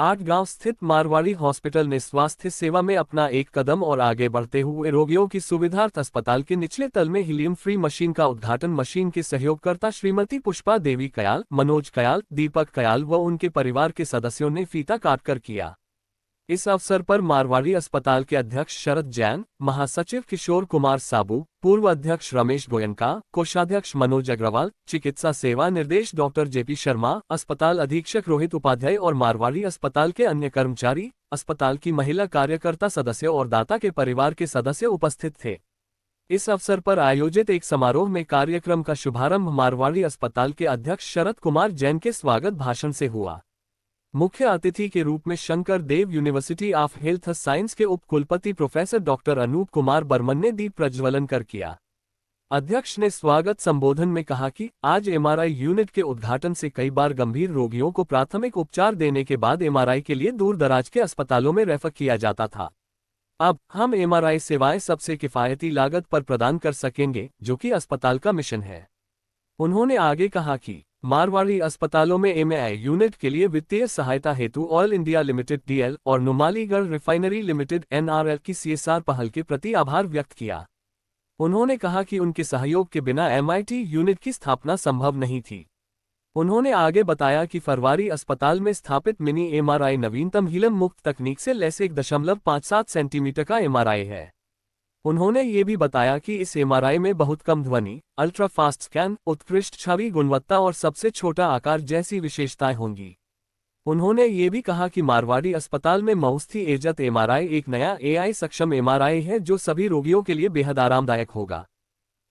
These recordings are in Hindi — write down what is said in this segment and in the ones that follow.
8 गांव स्थित मारवाड़ी हॉस्पिटल ने स्वास्थ्य सेवा में अपना एक कदम और आगे बढ़ते हुए रोगियों की सुविधार्थ अस्पताल के निचले तल में हीलियम फ्री मशीन का उद्घाटन मशीन के सहयोगकर्ता श्रीमती पुष्पा देवी कयाल, मनोज कयाल, दीपक कयाल व उनके परिवार के सदस्यों ने फीता काटकर किया। इस अवसर पर मारवाड़ी अस्पताल के अध्यक्ष शरद जैन, महासचिव किशोर कुमार साबू, पूर्व अध्यक्ष रमेश गोयनका, कोषाध्यक्ष मनोज अग्रवाल, चिकित्सा सेवा निर्देश डॉक्टर जेपी शर्मा, अस्पताल अधीक्षक रोहित उपाध्याय और मारवाड़ी अस्पताल के अन्य कर्मचारी, अस्पताल की महिला कार्यकर्ता सदस्य और दाता के परिवार के सदस्य उपस्थित थे। इस अवसर पर आयोजित एक समारोह में कार्यक्रम का शुभारंभ मारवाड़ी अस्पताल के अध्यक्ष शरद कुमार जैन के स्वागत भाषण से हुआ। मुख्य अतिथि के रूप में शंकर देव यूनिवर्सिटी ऑफ हेल्थ साइंस के उप कुलपति प्रोफेसर डॉक्टर अनूप कुमार बर्मन ने दीप प्रज्वलन कर किया। अध्यक्ष ने स्वागत संबोधन में कहा कि आज एमआरआई यूनिट के उद्घाटन से कई बार गंभीर रोगियों को प्राथमिक उपचार देने के बाद एमआरआई के लिए दूर दराज के अस्पतालों में रेफर किया जाता था। अब हम एमआरआई सेवाएं सबसे किफायती लागत पर प्रदान कर सकेंगे, जो कि अस्पताल का मिशन है। उन्होंने आगे कहा कि मारवाड़ी अस्पतालों में एमआरआई यूनिट के लिए वित्तीय सहायता हेतु ऑयल इंडिया लिमिटेड डीएल और नुमालीगढ़ रिफाइनरी लिमिटेड एनआरएल की सीएसआर पहल के प्रति आभार व्यक्त किया। उन्होंने कहा कि उनके सहयोग के बिना एमआईटी यूनिट की स्थापना संभव नहीं थी। उन्होंने आगे बताया कि फरवारी अस्पताल में स्थापित मिनी एमआरआई नवीनतम हीलियम मुक्त तकनीक से लैस 1.57 सेंटीमीटर का एमआरआई है। उन्होंने ये भी बताया कि इस एमआरआई में बहुत कम ध्वनि, अल्ट्रा फास्ट स्कैन, उत्कृष्ट छवि गुणवत्ता और सबसे छोटा आकार जैसी विशेषताएं होंगी। उन्होंने ये भी कहा कि मारवाड़ी अस्पताल में मऊस्थी एजत एमआरआई एक नया एआई सक्षम एमआरआई है जो सभी रोगियों के लिए बेहद आरामदायक होगा।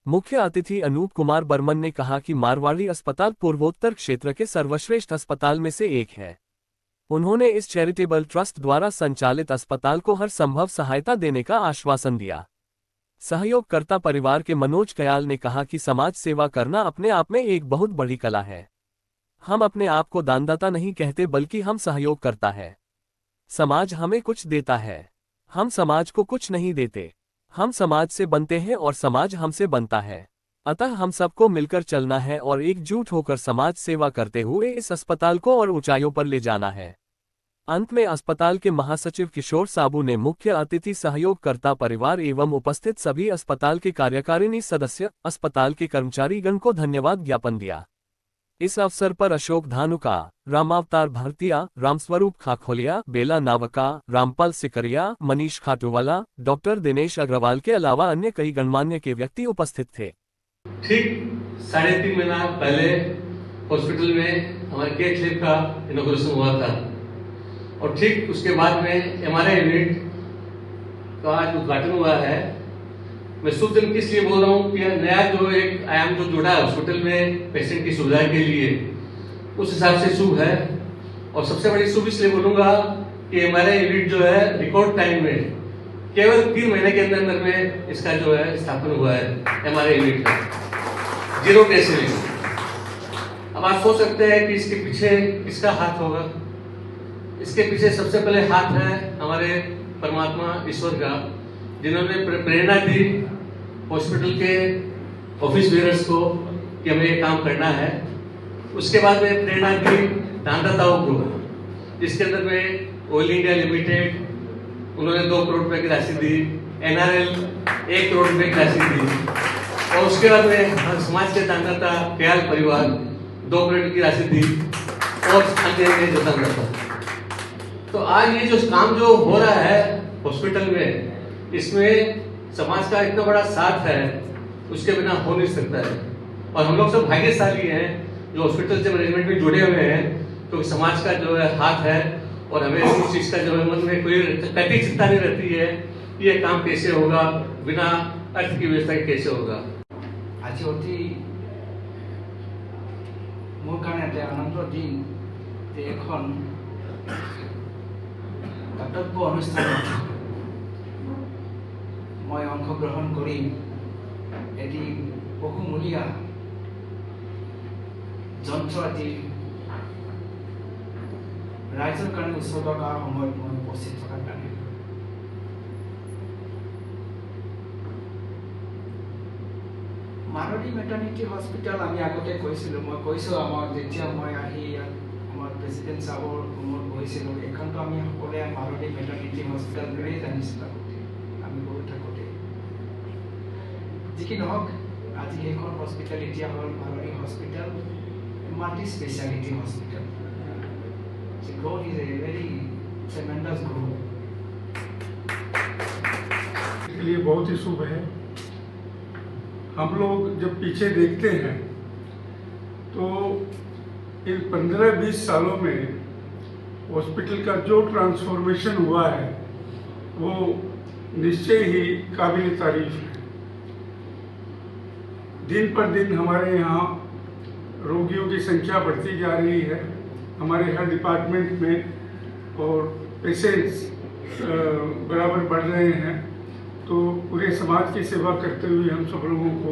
मुख्य अतिथि अनूप कुमार बर्मन ने कहा कि मारवाड़ी अस्पताल पूर्वोत्तर क्षेत्र के सर्वश्रेष्ठ अस्पताल में से एक है। उन्होंने इस चैरिटेबल ट्रस्ट द्वारा संचालित अस्पताल को हर संभव सहायता देने का आश्वासन दिया। सहयोगकर्ता परिवार के मनोज कयाल ने कहा कि समाज सेवा करना अपने आप में एक बहुत बड़ी कला है। हम अपने आप को दानदाता नहीं कहते बल्कि हम सहयोग करता है। समाज हमें कुछ देता है, हम समाज को कुछ नहीं देते। हम समाज से बनते हैं और समाज हमसे बनता है। अतः हम सबको मिलकर चलना है और एकजुट होकर समाज सेवा करते हुए इस अस्पताल को और ऊंचाइयों पर ले जाना है। अंत में अस्पताल के महासचिव किशोर साबू ने मुख्य अतिथि सहयोगकर्ता परिवार एवं उपस्थित सभी अस्पताल के कार्यकारिणी सदस्य, अस्पताल के कर्मचारीगण को धन्यवाद ज्ञापन दिया। इस अवसर पर अशोक धानुका, रामावतार भारतीया, रामस्वरूप खाखोलिया, बेला नावका, रामपाल सिकरिया, मनीष खाटूवाला, डॉक्टर दिनेश अग्रवाल के अलावा अन्य कई गणमान्य के व्यक्ति उपस्थित थे। ठीक 3.5 महीना पहले हॉस्पिटल में हमारे केथ लैब का इनॉग्रेशन हुआ था और ठीक उसके बाद में एमआरआई यूनिट का आज उद्घाटन हुआ है। मैं शुभ दिन किस लिए बोल रहा हूँ कि नया जो एक आयाम जो जुड़ा है हॉस्पिटल में पेशेंट की सुविधा के लिए, उस हिसाब से शुभ है। और सबसे बड़ी शुभ इसलिए बोलूंगा कि एमआरआई यूनिट जो है रिकॉर्ड टाइम में केवल 3 महीने के अंदर में इसका जो है स्थापन हुआ है एमआरआई यूनिट का, 0 कैसे में। अब आप सोच सकते हैं कि इसके पीछे किसका हाथ होगा। इसके पीछे सबसे पहले हाथ है हमारे परमात्मा ईश्वर का, जिन्होंने प्रेरणा दी हॉस्पिटल के ऑफिस बेयर्स को कि हमें ये काम करना है। उसके बाद में प्रेरणा दी दानदाताओं को, जिसके अंदर में ऑयल इंडिया लिमिटेड उन्होंने 2 करोड़ रुपए की राशि दी, एनआरएल 1 करोड़ रुपए की राशि दी और उसके बाद में समाज के दानदाता कयाल परिवार 2 करोड़ की राशि दी और अन्य जो दानदाता। तो आज ये जो काम जो हो रहा है हॉस्पिटल में, इसमें समाज का इतना बड़ा साथ है, उसके बिना हो नहीं सकता है। और हम लोग सब भाग्यशाली हैं जो हॉस्पिटल से मैनेजमेंट में जुड़े हुए हैं, क्योंकि समाज का जो है हाथ है और हमें उस चीज का जो है मन में कोई कभी चिंता नहीं रहती है कि ये काम कैसे होगा, बिना अर्थ की व्यवस्था कैसे होगा। आज অতি মোৰ কাৰণে এটা আনন্দৰ দিন যে এখন দাতব্য অনুষ্ঠানত মই অংশগ্ৰহণ কৰি এটি বহুমূলীয়া যন্ত্ৰ আদি ৰাইজৰ কাৰণে উৎসৰ্গ কৰাৰ সময়ত মই উপস্থিত থকাৰ কাৰণে মাৰৱাড়ী মেটাৰ্নিটি হস্পিটেল আমি আগতে কৈছিলোঁ, মই কৈছোঁ আমাৰ যেতিয়া মই আহি আমাৰ প্ৰেচিডেণ্ট চাবৰ ৰুমত বহিছিলোঁ এইখনটো আমি সকলোৱে মালতী মেটাৰ্নিটি হস্পিটেল বুলিয়েই জানিছিলোঁ আমি গৈ থাকোঁতে। যি কি নহওক আজি সেইখন হস্পিটেল এতিয়া হ'ল Malati hospital, multi speciality hospital. The growth is a very tremendous growth। के लिए बहुत ही शुभ है। हम लोग जब पीछे देखते हैं तो इन 15-20 सालों में हॉस्पिटल का जो ट्रांसफॉर्मेशन हुआ है वो निश्चय ही काबिल तारीफ है। दिन पर दिन हमारे यहाँ रोगियों की संख्या बढ़ती जा रही है हमारे हेल्थ डिपार्टमेंट में, और पेशेंट्स बराबर बढ़ रहे हैं। तो पूरे समाज की सेवा करते हुए हम सब लोगों को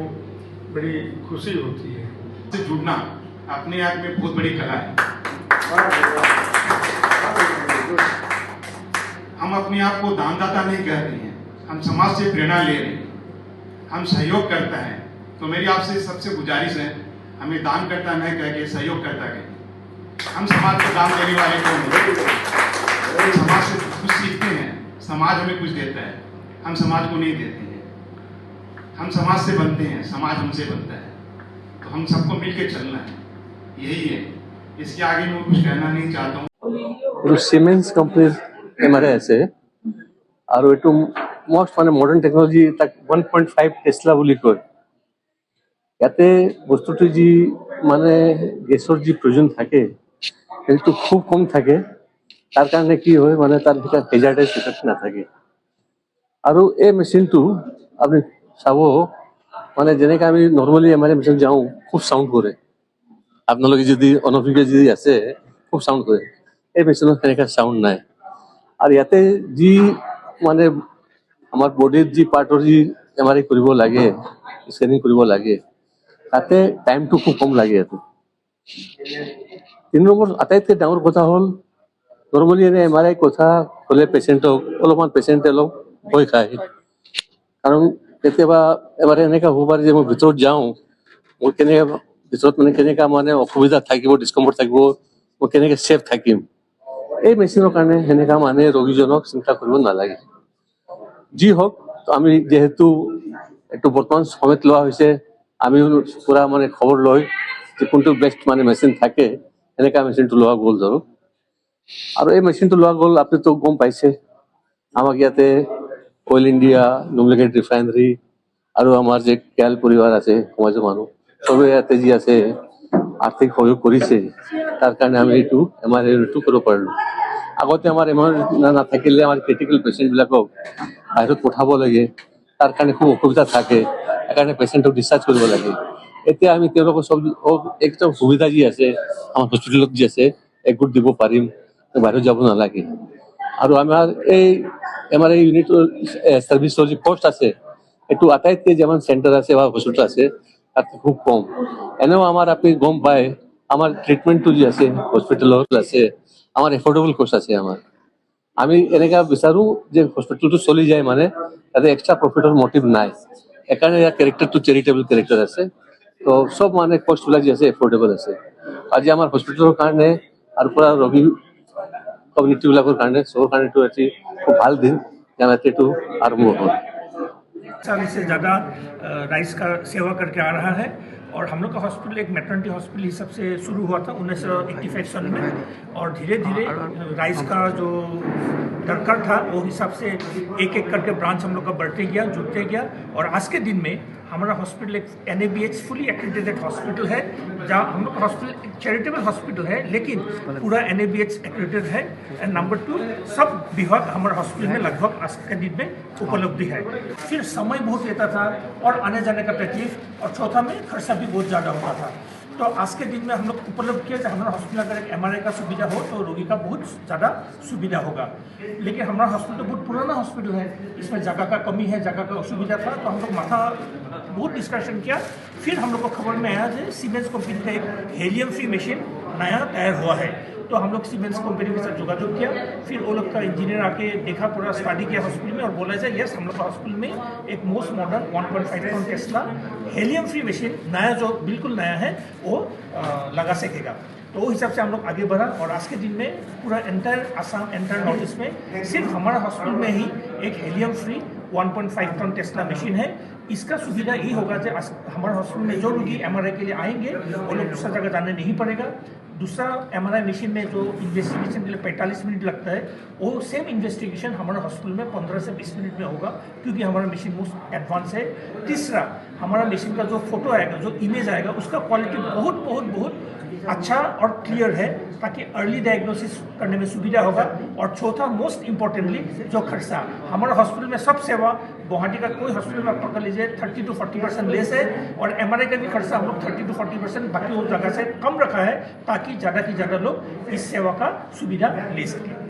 बड़ी खुशी होती है। से जुड़ना अपने आप में बहुत बड़ी कला है। हम अपने आप को दानदाता नहीं कह रहे हैं, हम समाज से प्रेरणा ले रहे हैं, हम सहयोग करता है। तो मेरी आपसे सबसे गुजारिश है, हमें दान करता नहीं कह के सहयोग करता कहें। हम समाज को दान देने वाले को नहीं, समाज से कुछ सीखते हैं, समाज हमें कुछ देता है, हम समाज को नहीं देते हैं। हम समाज से बनते हैं, समाज हमसे बनता है। तो हम सबको मिलकर चलना है, यही है। इसके आगे मैं कुछ कहना नहीं चाहता हूँ। সিমেন্স কোম্পানির এমআরআই আছে আৰু এইটো মষ্ট মানে মডাৰ্ণ টেকনলজি তাক 1.5 টেসলা বুলি কয়। ইয়াতে বস্তুটো যি মানে গেছৰ যি প্ৰয়োজন থাকে সেইটো খুব কম থাকে, তাৰ কাৰণে কি হয় মানে তাৰ ভিতৰত হেজাৰ্ডাছ ইফেক্ট নাথাকে। আৰু এই মেচিনটো আপুনি চাব মানে যেনেকৈ আমি নৰ্মেলি এমআৰআই মেচিন যাওঁ খুব চাউণ্ড কৰে, আপোনালোকে যদি অনভিজ্ঞ যদি আছে খুব চাউণ্ড কৰে। এই মেচিনত তেনেকৈ চাউণ্ড নাই। আৰু ইয়াতে যি মানে আমাৰ বডিৰ যি পাৰ্টৰ যি এমআৰআই কৰিব লাগে, স্কেনিং কৰিব লাগে, তাতে টাইমটো খুব কম লাগে ইয়াতে। 3 নম্বৰ আটাইতকৈ ডাঙৰ কথা হ'ল নৰ্মেলি এনে এমআৰআই কথা হ'লে পেচেণ্টক অলপমান পেচেণ্টে অলপ ভয় খায়, কাৰণ কেতিয়াবা এমআৰআই এনেকুৱা হ'ব পাৰে যে মই ভিতৰত যাওঁ, মই কেনেকৈ ভিতৰত মানে কেনেকুৱা মানে অসুবিধা থাকিব, ডিছকমফৰ্ট থাকিব, মই কেনেকৈ ছেফ থাকিম। এই মেচিনৰ কাৰণে সেনেকুৱা মানে ৰোগীজনক চিন্তা কৰিব নালাগে। যি হওক আমি যেহেতু এইটো বৰ্তমান সময়ত লোৱা হৈছে, আমি পুৰা মানে খবৰ লৈ যে কোনটো বেষ্ট মানে মেচিন থাকে এনেকুৱা মেচিনটো লোৱা গ'ল ধৰক। আৰু এই মেচিনটো লোৱা গ'ল আপুনিতো গম পাইছে, আমাক ইয়াতে অইল ইণ্ডিয়া, ডুপ্লিকেট ৰিফাইনাৰী আৰু আমাৰ যে কেএল পৰিবাৰ আছে সমাজৰ মানুহ চবে ইয়াতে যি আছে আৰ্থিক সহযোগ কৰিছে, তাৰ কাৰণে আমি এইটো এমআৰআইটো কৰিব পাৰিলোঁ। আগতে আমাৰ এমআৰআই নাথাকিলে আমাৰ ক্ৰিটিকেল পেচেণ্টবিলাকক বাহিৰত পঠাব লাগে, তাৰ কাৰণে খুব অসুবিধা থাকে, সেইকাৰণে পেচেণ্টক ডিছচাৰ্জ কৰিব লাগে। এতিয়া আমি তেওঁলোকৰ চব একদম সুবিধা যি আছে আমাৰ হস্পিটেলত যি আছে একগোট দিব পাৰিম, বাহিৰত যাব নালাগে। আৰু আমাৰ এই এমআৰআই ইউনিটৰ ছাৰ্ভিচৰ যি কষ্ট আছে এইটো আটাইতকৈ যেমান চেণ্টাৰ আছে বা হস্পিটেল আছে তাতকৈ খুব কম। এনেও আমাৰ আপুনি গম পায় আমাৰ ট্ৰিটমেণ্টটো যি আছে হস্পিটেলত আছে, আমাৰ এফৰ্ডেবল কষ্ট আছে আমাৰ। আমি এনেকুৱা বিচাৰোঁ যে হস্পিটেলটো চলি যায় মানে তাতে এক্সট্ৰা প্ৰফিটৰ মটিভ নাই, সেইকাৰণে ইয়াৰ কেৰেক্টাৰটো চেৰিটেবল কেৰেক্টাৰ আছে। তো সব মানে কষ্টবিলাক যি আছে এফৰ্ডেবল আছে। আজি আমাৰ হস্পিটেলৰ কাৰণে আৰু পৰা ৰোগী কমিউনিটিবিলাকৰ কাৰণে চবৰ কাৰণেতো এটি খুব ভাল দিন এইটো আৰম্ভ হ'ল। साल से ज़्यादा राइस का सेवा करके आ रहा है। और हम लोग का हॉस्पिटल एक मैटरनिटी हॉस्पिटल हिसाब से शुरू हुआ था 1985 सन में, और धीरे धीरे राइस का जो दरकार था वो हिसाब से एक एक करके ब्रांच हम लोग का बढ़ते गया, जुड़ते गया। और आज के दिन में हमारा हॉस्पिटल एक NABH फुली एक्रेडिटेड हॉस्पिटल है, जहाँ हम लोग का हॉस्पिटल एक चैरिटेबल हॉस्पिटल है लेकिन पूरा NABH एक्रेडिटेड है। एंड नंबर 2 सब विभाग हमारे हॉस्पिटल में लगभग आज के दिन में उपलब्धि है। फिर समय बहुत लेता था और आने जाने का तकलीफ, और चौथा में खर्चा भी बहुत ज़्यादा होता था। तो आज के दिन में हम लोग उपलब्ध किया कि हमारा हॉस्पिटल अगर एक MRI का सुविधा हो तो रोगी का बहुत ज़्यादा सुविधा होगा। लेकिन हमारा हॉस्पिटल बहुत पुराना हॉस्पिटल है, इसमें जगह का कमी है, जगह का असुविधा था। तो हम लोग माथा बहुत डिस्कशन किया, फिर हम लोग को खबर में आया कि सीमेंस कंपनी का एक हेलियम फ्री मशीन नया तैयार हुआ है। तो हम लोग सीमेंस कंपनी के साथ जोगाजोग किया, फिर वो लोग का इंजीनियर आके देखा, पूरा स्टडी किया हॉस्पिटल में और बोला जाए यस, हम लोग का हॉस्पिटल में एक most modern 1.5 ton Tesla helium free machine नया, जो बिल्कुल नया है, वो लगा सकेगा। तो वो हिसाब से हम लोग आगे बढ़ा और आज के दिन में पूरा entire Assam, entire north east में सिर्फ हमारा हॉस्पिटल में ही एक helium free 1.5 ton Tesla machine है। इसका सुविधा ये होगा कि हमारे हॉस्पिटल में जो रोगी एमआरआई के लिए आएंगे वो लोग दूसरा जगह जाने नहीं पड़ेगा। दूसरा एमआरआई मशीन में जो इन्वेस्टिगेशन के लिए 45 मिनट लगता है, वो सेम इन्वेस्टिगेशन हमारे हॉस्पिटल में 15 से 20 मिनट में होगा, क्योंकि हमारा मशीन मोस्ट एडवांस है। तीसरा, हमारा मशीन का जो फोटो आएगा, जो इमेज आएगा, उसका क्वालिटी बहुत बहुत बहुत अच्छा और क्लियर है, ताकि अर्ली डायग्नोसिस करने में सुविधा होगा। और चौथा, मोस्ट इम्पोर्टेंटली, जो खर्चा हमारा हॉस्पिटल में सब सेवा गुवाहाटी का कोई हॉस्पिटल में आप पकड़ लीजिए 30 to 40% लेस है, और एमआरआई का भी खर्चा हम लोग 30 to 40% बाकी उस जगह से कम रखा है, ताकि ज़्यादा से ज़्यादा लोग इस सेवा का सुविधा ले सकें।